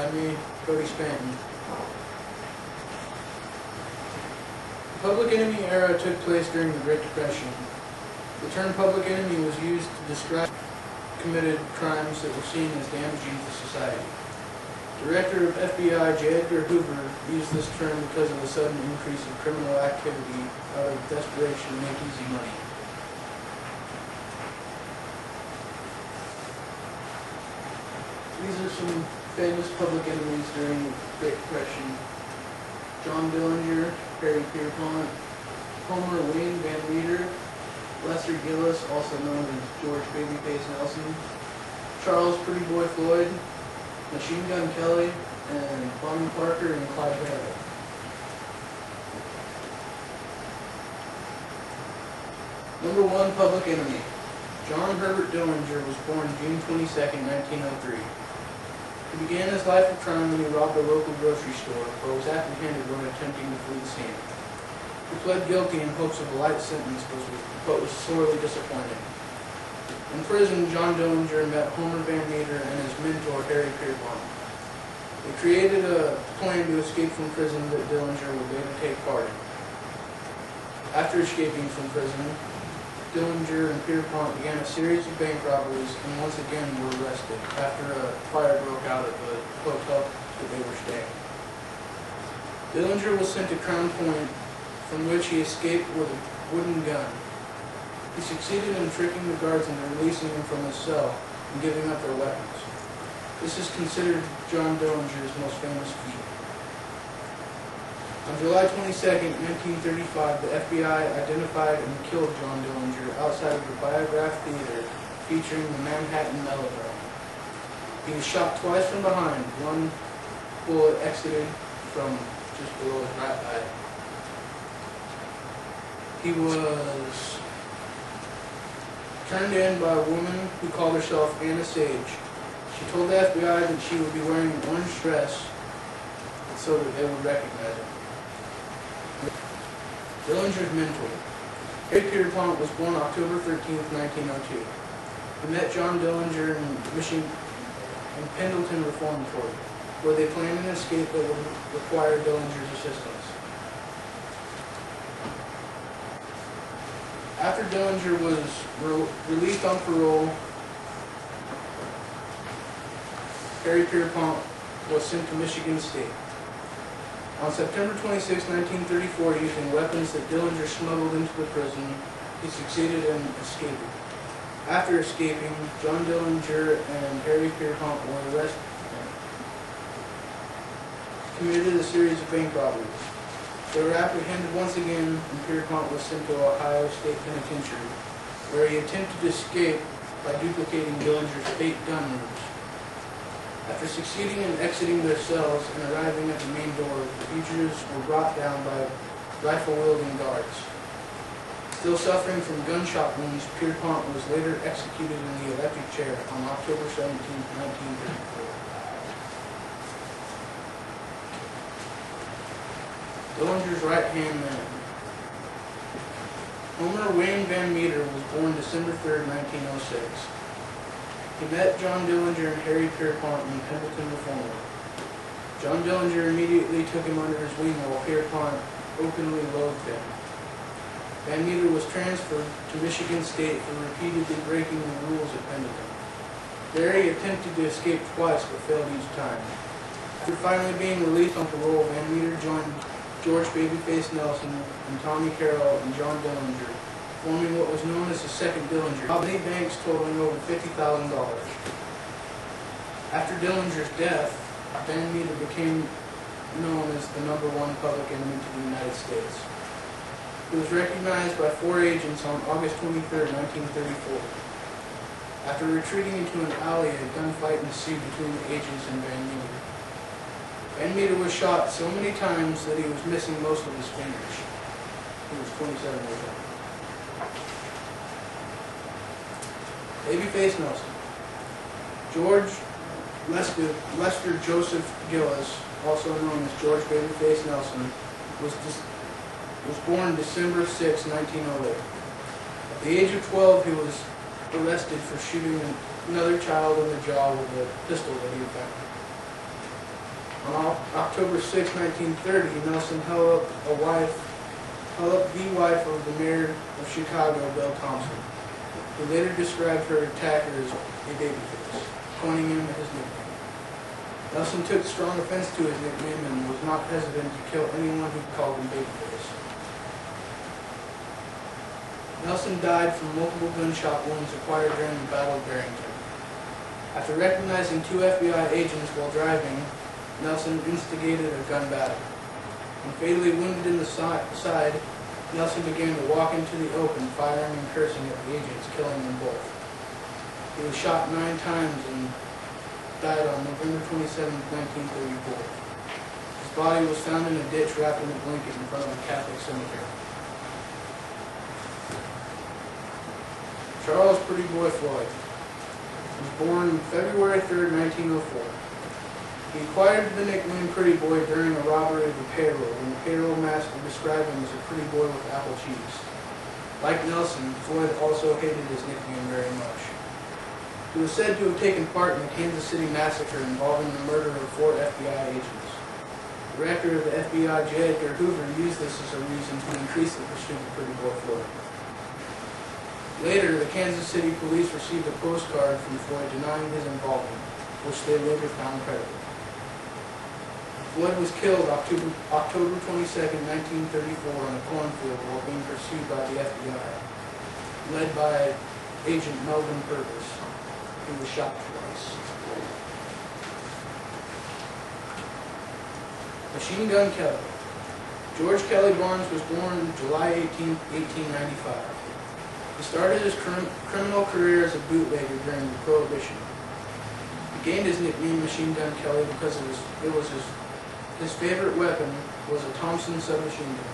by me, Cody Spanton. The Public Enemy era took place during the Great Depression. The term public enemy was used to describe committed crimes that were seen as damaging to society. Director of FBI J. Edgar Hoover used this term because of the sudden increase of criminal activity out of desperation to make easy money. These are some famous public enemies during the Great Depression. John Dillinger, Harry Pierpont, Homer Wayne Van Meter, Lester Gillis, also known as George Babyface Nelson, Charles Pretty Boy Floyd, Machine Gun Kelly, and Bonnie Parker and Clyde Barrett. Number 1 public enemy. John Herbert Dillinger was born June 22, 1903. He began his life of crime when he robbed a local grocery store, but was apprehended when attempting to flee the scene. He pled guilty in hopes of a light sentence, but was sorely disappointed. In prison, John Dillinger met Homer Van Meter and his mentor, Harry Pierpont. They created a plan to escape from prison that Dillinger would later take part in. After escaping from prison, Dillinger and Pierpont began a series of bank robberies and once again were arrested after a fire broke out at the hotel that they were staying. Dillinger was sent to Crown Point, from which he escaped with a wooden gun. He succeeded in tricking the guards into releasing him from his cell and giving up their weapons. This is considered John Dillinger's most famous feat. On July 22, 1935, the FBI identified and killed John Dillinger outside of the Biograph Theater featuring the Manhattan melodrama. He was shot twice from behind. One bullet exited from just below his right eye. He was turned in by a woman who called herself Anna Sage. She told the FBI that she would be wearing an orange dress so that they would recognize him. Dillinger's mentor. Harry Pierpont was born October 13, 1902. He met John Dillinger in Pendleton Reformatory, where they planned an escape that would require Dillinger's assistance. After Dillinger was released on parole, Harry Pierpont was sent to Michigan State. On September 26, 1934, using weapons that Dillinger smuggled into the prison, he succeeded in escaping. After escaping, John Dillinger and Harry Pierpont were arrested and committed a series of bank robberies. They were apprehended once again, and Pierpont was sent to Ohio State Penitentiary, where he attempted to escape by duplicating Dillinger's fake gun moves. After succeeding in exiting their cells and arriving at the main door, the fugitives were brought down by rifle-wielding guards. Still suffering from gunshot wounds, Pierpont was later executed in the electric chair on October 17, 1934. Dillinger's right-hand man. Homer Wayne Van Meter was born December 3, 1906. He met John Dillinger and Harry Pierpont in Pendleton Reformatory. John Dillinger immediately took him under his wing while Pierpont openly loathed him. Van Meter was transferred to Michigan State for repeatedly breaking the rules at Pendleton. There he attempted to escape twice but failed each time. After finally being released on parole, Van Meter joined George Babyface Nelson and Tommy Carroll and John Dillinger, forming what was known as the Second Dillinger, robbed many banks totaling over $50,000. After Dillinger's death, Van Meter became known as the #1 public enemy to the United States. He was recognized by 4 agents on August 23, 1934. After retreating into an alley, a gunfight ensued between the agents and Van Meter. Van Meter was shot so many times that he was missing most of his fingers. He was 27 years old. Babyface Nelson. George Lester Joseph Gillis, also known as George Babyface Nelson, was born December 6, 1908. At the age of 12, he was arrested for shooting another child in the jaw with a pistol that he had found. On October 6, 1930, Nelson held up the wife of the mayor of Chicago, Bill Thompson, who later described her attacker as a babyface, coining him his nickname. Nelson took strong offense to his nickname and was not hesitant to kill anyone who called him babyface. Nelson died from multiple gunshot wounds acquired during the Battle of Barrington. After recognizing two FBI agents while driving, Nelson instigated a gun battle. When fatally wounded in the side, Nelson began to walk into the open, firing and cursing at the agents, killing them both. He was shot 9 times and died on November 27, 1934. His body was found in a ditch wrapped in a blanket in front of a Catholic cemetery. Charles Pretty Boy Floyd was born February 3, 1904. He acquired the nickname Pretty Boy during a robbery of a payroll, when the payroll master described him as a pretty boy with apple cheeks. Like Nelson, Floyd also hated his nickname very much. He was said to have taken part in the Kansas City massacre involving the murder of 4 FBI agents. The director of the FBI, J. Edgar Hoover, used this as a reason to increase the pursuit of Pretty Boy Floyd. Later, the Kansas City police received a postcard from Floyd denying his involvement, which they later found credible. Floyd was killed October 22, 1934 in a cornfield while being pursued by the FBI, led by Agent Melvin Purvis, who was shot twice. Machine Gun Kelly. George Kelly Barnes was born July 18, 1895. He started his criminal career as a bootlegger during the Prohibition. He gained his nickname Machine Gun Kelly because his favorite weapon was a Thompson submachine gun.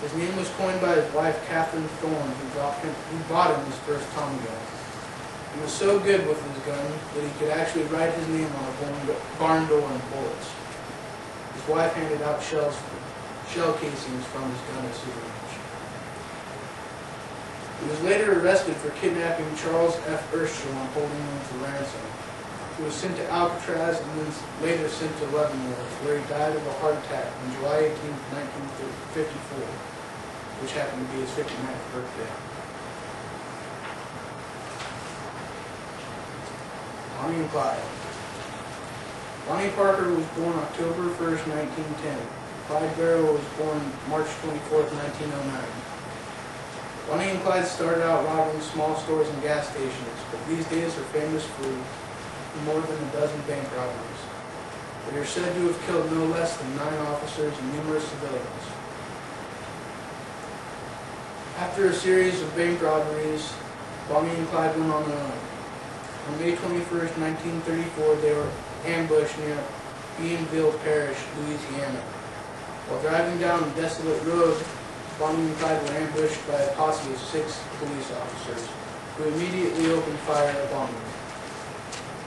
His name was coined by his wife, Catherine Thorne, who bought him his first Tommy gun. He was so good with his gun that he could actually write his name on a barn door in bullets. His wife handed out shell casings from his gun as souvenirs. He was later arrested for kidnapping Charles F. Erstel and holding him for ransom. He was sent to Alcatraz and then later sent to Leavenworth, where he died of a heart attack on July 18, 1954, which happened to be his 59th birthday. Bonnie and Clyde. Bonnie Parker was born October 1, 1910. Clyde Barrow was born March 24, 1909. Bonnie and Clyde started out robbing small stores and gas stations, but these days are famous for more than a dozen bank robberies. They are said to have killed no less than 9 officers and numerous civilians. After a series of bank robberies, Bonnie and Clyde went on their own. On May 21, 1934, they were ambushed near Bienville Parish, Louisiana. While driving down a desolate road, Bonnie and Clyde were ambushed by a posse of 6 police officers, who immediately opened fire upon them.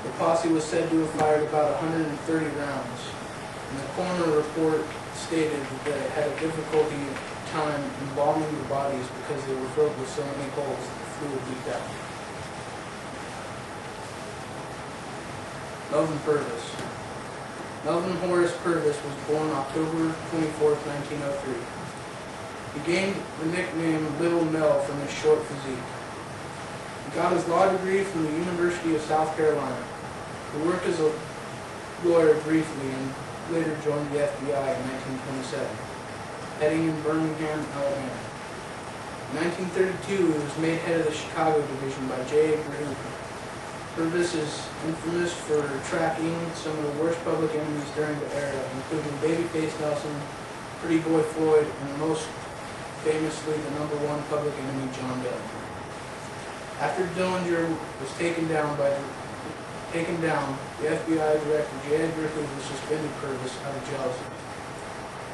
The posse was said to have fired about 130 rounds, and the coroner report stated that they had a difficulty time embalming the bodies because they were filled with so many holes that the fluid leaked out. Melvin Purvis. Melvin Horace Purvis was born October 24, 1903. He gained the nickname Little Mel from his short physique. He got his law degree from the University of South Carolina. He worked as a lawyer briefly and later joined the FBI in 1927, heading in Birmingham, Alabama. In 1932, he was made head of the Chicago division by J. Edgar Hoover. Purvis is infamous for tracking some of the worst public enemies during the era, including Babyface Nelson, Pretty Boy Floyd, and most famously the #1 public enemy, John Dillinger. After Dillinger was taken down, the FBI director J. Edgar Hoover suspended Purvis out of jealousy.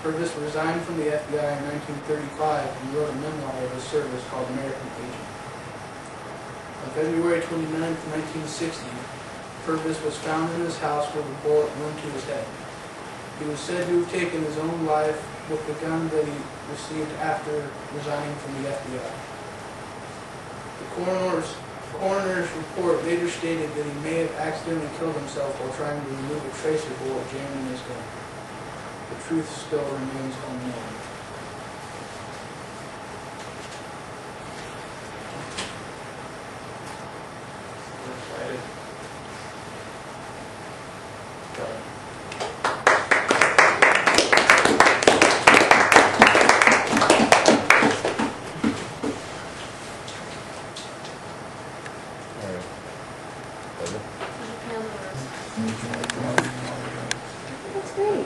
Purvis resigned from the FBI in 1935 and wrote a memoir of his service called American Agent. On February 29, 1960, Purvis was found in his house with a bullet wound to his head. He was said to have taken his own life with the gun that he received after resigning from the FBI. The coroner's report later stated that he may have accidentally killed himself while trying to remove a tracer bullet jamming his gun. The truth still remains unknown. We're excited. That's great.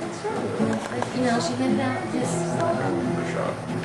That's right. You know, she handed out this